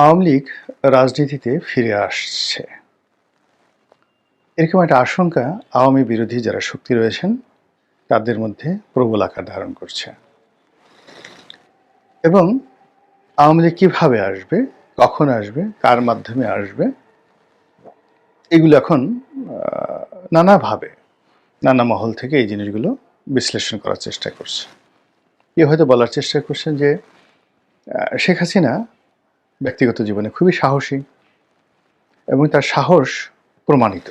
আওয়ামী লীগ রাজনীতিতে ফিরে আসছে, এরকম একটা আশঙ্কা আওয়ামী বিরোধী যারা শক্তি রয়েছেন তাদের মধ্যে প্রবল আকার ধারণ করছে। এবং আওয়ামী লীগ কীভাবে আসবে, কখন আসবে, কার মাধ্যমে আসবে, এগুলো এখন নানাভাবে নানা মহল থেকে এই জিনিসগুলো বিশ্লেষণ করার চেষ্টা করছে। কেউ হয়তো বলার চেষ্টা করছেন যে শেখ হাসিনা ব্যক্তিগত জীবনে খুবই সাহসী এবং তার সাহস প্রমাণিত।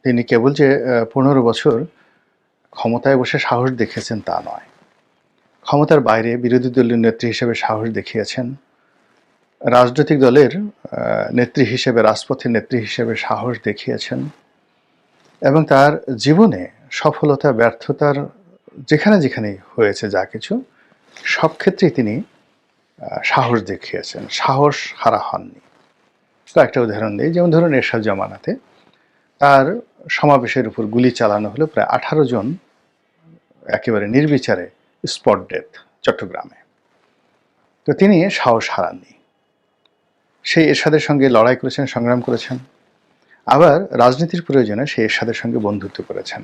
তিনি কেবল যে ১৫ বছর ক্ষমতায় বসে সাহস দেখিয়েছেন তা নয়, ক্ষমতার বাইরে বিরোধী দলীয় নেত্রী হিসেবে সাহস দেখিয়েছেন, রাজনৈতিক দলের নেত্রী হিসেবে, রাজপথের নেত্রী হিসেবে সাহস দেখিয়েছেন এবং তার জীবনে সফলতা ব্যর্থতার যেখানে যেখানেই হয়েছে যা কিছু সব ক্ষেত্রেই তিনি সাহস দেখিয়েছেন, সাহস হারা হননি। কয়েকটা উদাহরণ দিই, যেমন ধরুন এরশাদ জামানাতে তার সমাবেশের উপর গুলি চালানো হলো, প্রায় 18 জন একেবারে নির্বিচারে স্পট ডেথ চট্টগ্রামে। তো তিনি সাহস হারাননি, সেই এরশাদের সঙ্গে লড়াই করেছেন, সংগ্রাম করেছেন, আবার রাজনীতির প্রয়োজনে সেই এরশাদের সঙ্গে বন্ধুত্ব করেছেন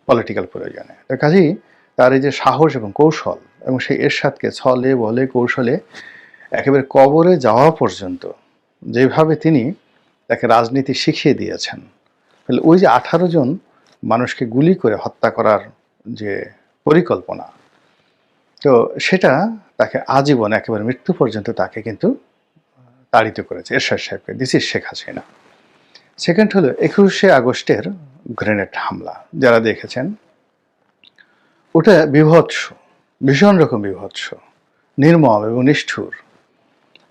পলিটিক্যাল প্রয়োজনে। তো কাজেই তার এই যে সাহস এবং কৌশল, এবং সেই এরশাদকে ছলে বলে কৌশলে একেবারে কবরে যাওয়া পর্যন্ত যেভাবে তিনি তাকে রাজনীতি শিখিয়ে দিয়েছেন, তাহলে ওই যে 18 জন মানুষকে গুলি করে হত্যা করার যে পরিকল্পনা, তো সেটা তাকে আজীবন একেবারে মৃত্যু পর্যন্ত তাকে কিন্তু তাড়িত করেছে এরশাদ সাহেবকে। This is Sheikh Hasina. Second হলো 21শে আগস্টের গ্রেনেড হামলা, যারা দেখেছেন ওটা বিভৎস, ভীষণ রকম বিভৎস, নির্মম এবং নিষ্ঠুর,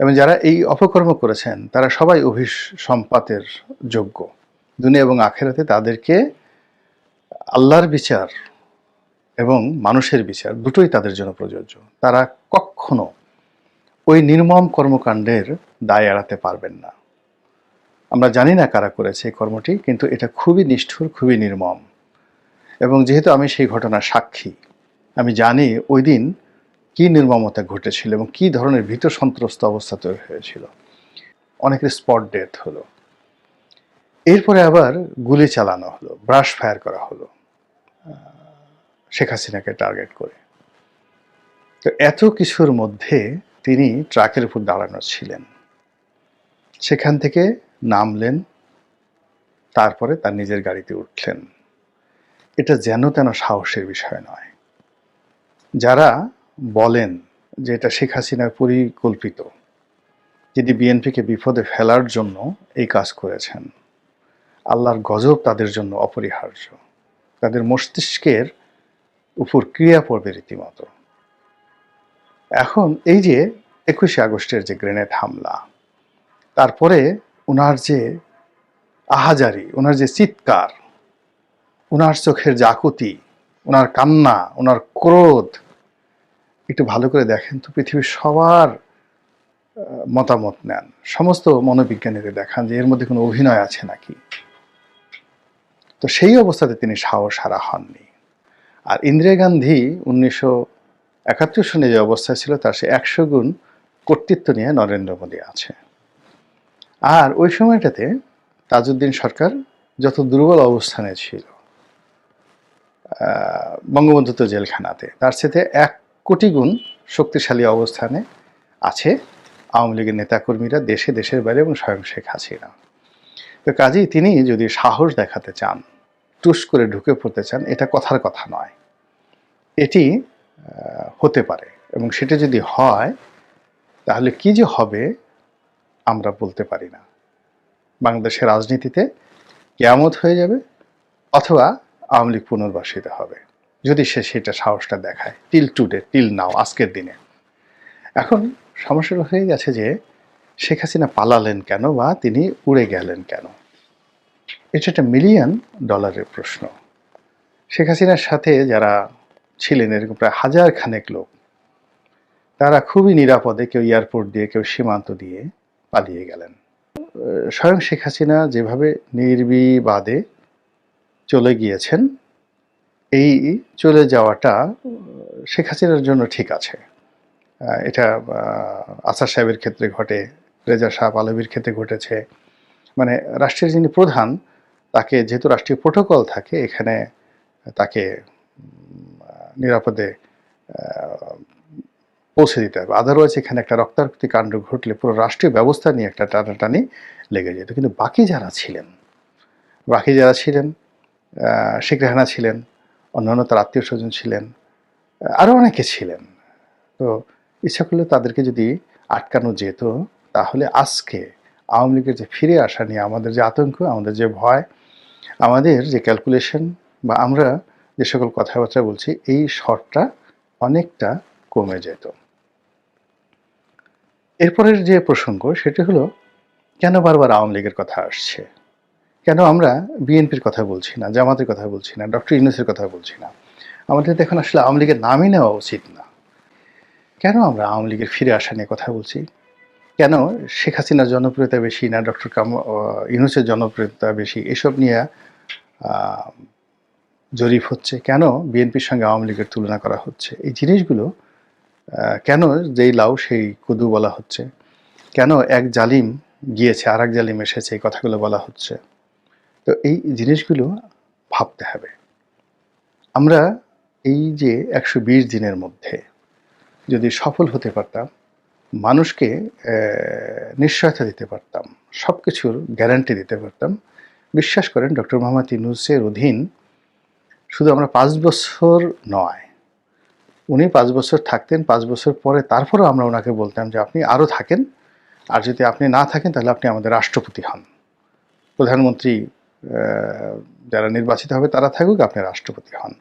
এবং যারা এই অপকর্ম করেছেন তারা সবাই অভিসম্পাতের যোগ্য। দুনিয়া এবং আখেরাতে তাদেরকে আল্লাহর বিচার এবং মানুষের বিচার দুটোই তাদের জন্য প্রযোজ্য। তারা কখনো ওই নির্মম কর্মকাণ্ডের দায় এড়াতে পারবেন না। আমরা জানি না কারা করেছে এই কর্মটি, কিন্তু এটা খুবই নিষ্ঠুর, খুবই নির্মম। এবং যেহেতু আমি সেই ঘটনার সাক্ষী, আমি জানি ওই দিন কী নির্মমতা ঘটেছিল এবং কী ধরনের ভীত সন্ত্রস্ত অবস্থা তৈরি হয়েছিল। অনেকের স্পট ডেথ হলো, এরপরে আবার গুলি চালানো হলো, ব্রাশ ফায়ার করা হলো শেখ হাসিনাকে টার্গেট করে। তো এত কিছুর মধ্যে তিনি ট্রাকের উপর দাঁড়ানো ছিলেন, সেখান থেকে নামলেন, তারপরে তার নিজের গাড়িতে উঠলেন। এটা যেন তেন সাহসের বিষয় নয়। যারা বলেন যে এটা শেখ হাসিনার পরিকল্পিত, যিনি বিএনপিকে বিপদে ফেলার জন্য এই কাজ করেছেন, আল্লাহর গজব তাদের জন্য অপরিহার্য, তাদের মস্তিষ্কের উপর ক্রিয়া পড়বে রীতিমতো। এখন এই যে 21শে আগস্টের যে গ্রেনেড হামলা, তারপরে ওনার যে আহাজারি, ওনার যে চিৎকার, ওনার চোখের যে আকুতি, ওনার কান্না, ওনার ক্রোধ, একটু ভালো করে দেখেন তো, পৃথিবীর সবার মতামত নেন, সমস্ত মনোবিজ্ঞানীদের দেখান যে এর মধ্যে কোনো অভিনয় আছে নাকি। তো সেই অবস্থাতে তিনি সাহস হারা হননি। আর ইন্দিরা গান্ধী 1971 সনে যে অবস্থায় ছিল তার সে 100 গুণ কর্তৃত্ব নিয়ে নরেন্দ্র মোদী আছে। আর ওই সময়টাতে তাজউদ্দিন সরকার যত দুর্বল অবস্থানে ছিল, বঙ্গবন্ধু তো জেলখানাতে, তার সাথে 1 কোটি গুণ শক্তিশালী অবস্থানে আছে আওয়ামী লীগের নেতাকর্মীরা, দেশে, দেশের বাইরে, এবং স্বয়ং শেখ হাসিনা। তো কাজেই তিনি যদি সাহস দেখাতে চান, টুস করে ঢুকে পড়তে চান, এটা কথার কথা নয়, এটি হতে পারে। এবং সেটা যদি হয় তাহলে কি যে হবে আমরা বলতে পারি না। বাংলাদেশের রাজনীতিতে কিয়ামত হয়ে যাবে, অথবা আওয়ামী লীগ পুনর্বাসিত হবে, যদি সে সেটা সাহসটা দেখায়। টিল টুডে, টিল নাও, আজকের দিনে। এখন সমস্যাটা হয়ে গেছে যে শেখ হাসিনা পালালেন কেন, বা তিনি উড়ে গেলেন কেন? এটা একটা $1 মিলিয়ন প্রশ্ন। শেখ হাসিনার সাথে যারা ছিলেন, এরকম প্রায় 1000 খানেক লোক, তারা খুবই নিরাপদে, কেউ এয়ারপোর্ট দিয়ে, কেউ সীমান্ত দিয়ে পালিয়ে গেলেন। স্বয়ং শেখ হাসিনা যেভাবে নির্বিবাদে চলে গিয়েছেন, এই চলে যাওয়াটা শেখ হাসিনার জন্য ঠিক আছে। এটা আসাদ সাহেবের ক্ষেত্রে ঘটে, রেজা শাহ পাহলভীর ক্ষেত্রে ঘটেছে। মানে রাষ্ট্রের যিনি প্রধান, তাকে যেহেতু রাষ্ট্রীয় প্রোটোকল থাকে, এখানে তাকে নিরাপদে পৌঁছে দিতে হবে। আদারওয়াইজ এখানে একটা রক্তারক্তি কাণ্ড ঘটলে পুরো রাষ্ট্রীয় ব্যবস্থা নিয়ে একটা টানাটানি লেগে যেত। কিন্তু বাকি যারা ছিলেন শেখ রেহানা ছিলেন, অন্যান্য তার আত্মীয় স্বজন ছিলেন, আরও অনেকে ছিলেন। তো ইচ্ছা করলে তাদেরকে যদি আটকানো যেত, তাহলে আজকে আওয়ামী লীগের যে ফিরে আসা নিয়ে আমাদের যে আতঙ্ক, আমাদের যে ভয়, আমাদের যে ক্যালকুলেশন, বা আমরা যে সকল কথাবার্তা বলছি, এই শর্টটা অনেকটা কমে যেত। এরপরের যে প্রসঙ্গ সেটি হলো, কেন বারবার আওয়ামী লীগের কথা আসছে? কেন আমরা বিএনপির কথা বলছি না, জামাতের কথা বলছি না, ডক্টর ইউনূসের কথা বলছি না? আমাদের তো এখন আসলে আওয়ামী লীগের নামই নেওয়া উচিত না। কেন আমরা আওয়ামী লীগের ফিরে আসা নিয়ে কথা বলছি? কেন শেখ হাসিনার জনপ্রিয়তা বেশি না ডক্টর ইউনূসের জনপ্রিয়তা বেশি, এসব নিয়ে জরিপ হচ্ছে? কেন বিএনপির সঙ্গে আওয়ামী লীগের তুলনা করা হচ্ছে? এই জিনিসগুলো কেন যেই লাউ সেই কদু বলা হচ্ছে? কেন এক জালিম গিয়েছে আর এক জালিম এসেছে, এই কথাগুলো বলা হচ্ছে? তো এই জিনিসগুলো ভাবতে হবে। আমরা এই যে ১২০ দিনের মধ্যে যদি সফল হতে পারতাম, মানুষকে নিশ্চয়তা দিতে পারতাম, সব কিছুর গ্যারান্টি দিতে পারতাম, বিশ্বাস করেন ডক্টর মোহাম্মদ ইউনূসের অধীন শুধু আমরা 5 বছর নয়, উনি 5 বছর থাকতেন, 5 বছর পরে তারপরেও আমরা ওনাকে বলতাম যে আপনি আরও থাকেন, আর যদি আপনি না থাকেন তাহলে আপনি আমাদের রাষ্ট্রপতি হন। প্রধানমন্ত্রী যারা নির্বাচিত হবে তারা থাকুক, আপনি রাষ্ট্রপতি হন।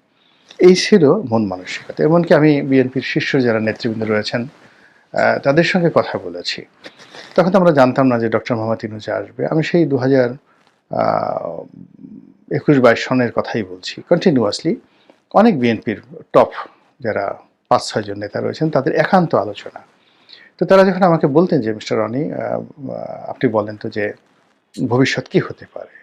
এই ছিল মন মানসিকতা। এমনকি আমি বিএনপির শীর্ষ যারা নেতৃবৃন্দ রয়েছেন তাদের সঙ্গে কথা বলেছি। তখন তো আমরা জানতাম না যে ডক্টর মোহাম্মদ ইউনূস আসবে। আমি সেই 2021-22 সনের কথাই বলছি। কন্টিনিউয়াসলি অনেক বিএনপির টপ যারা 5-6 জন নেতা রয়েছেন তাদের একান্ত আলোচনা। তো তারা যখন আমাকে বলতেন যে মিস্টার রনি, আপনি বলেন তো যে ভবিষ্যৎ কী হতে পারে?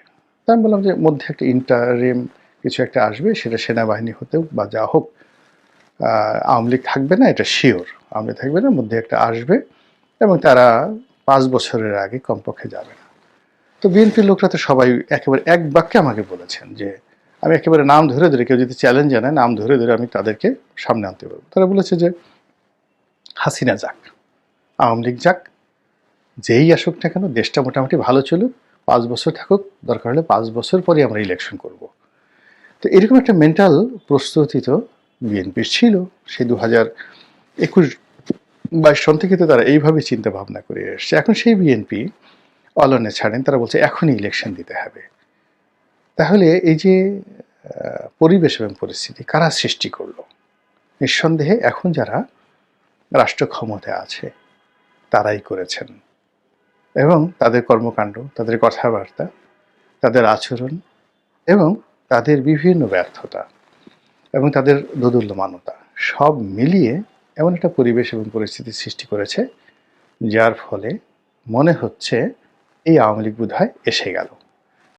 তা আমি বললাম যে মধ্যে একটা ইন্টারিম কিছু একটা আসবে, সেটা সেনাবাহিনী হতেও বা যা হোক, আওয়ামী লীগ থাকবে না এটা শিওর। আওয়ামী লীগ থাকবে না, মধ্যে একটা আসবে এবং তারা 5 বছরের আগে কমপক্ষে যাবে না। তো বিএনপির লোকরা তো সবাই একেবারে এক বাক্যে আমাকে বলেছেন যে আমি একেবারে নাম ধরে ধরে, কেউ যদি চ্যালেঞ্জ জানায় নাম ধরে ধরে আমি তাদেরকে সামনে আনতে পারবো। তারা বলেছে যে হাসিনা যাক, আওয়ামী লীগ যাক, যেই আসুক না কেন দেশটা মোটামুটি ভালো চলুক, 5 বছর থাকুক, দরকার হলে 5 বছর পরে আমরা ইলেকশন করব। তো এরকম একটা মেন্টাল প্রস্তুতি তো বিএনপির ছিল। সেই 2021-22 সন থেকে তো তারা এইভাবে চিন্তা ভাবনা করে এসছে। এখন সেই বিএনপি অলনে ছাড়েন, তারা বলছে এখনই ইলেকশন দিতে হবে। তাহলে এই যে পরিবেশ এবং পরিস্থিতি কারা সৃষ্টি করলো? নিঃসন্দেহে এখন যারা রাষ্ট্র ক্ষমতায় আছে তারাই করেছেন। এবং তাদের কর্মকাণ্ড, তাদের কথাবার্তা, তাদের আচরণ এবং তাদের বিভিন্ন ব্যর্থতা এবং তাদের দোদুল্যমানতা সব মিলিয়ে এমন একটা পরিবেশ এবং পরিস্থিতির সৃষ্টি করেছে, যার ফলে মনে হচ্ছে এই আওয়ামী লীগ বোধহয় এসে গেল।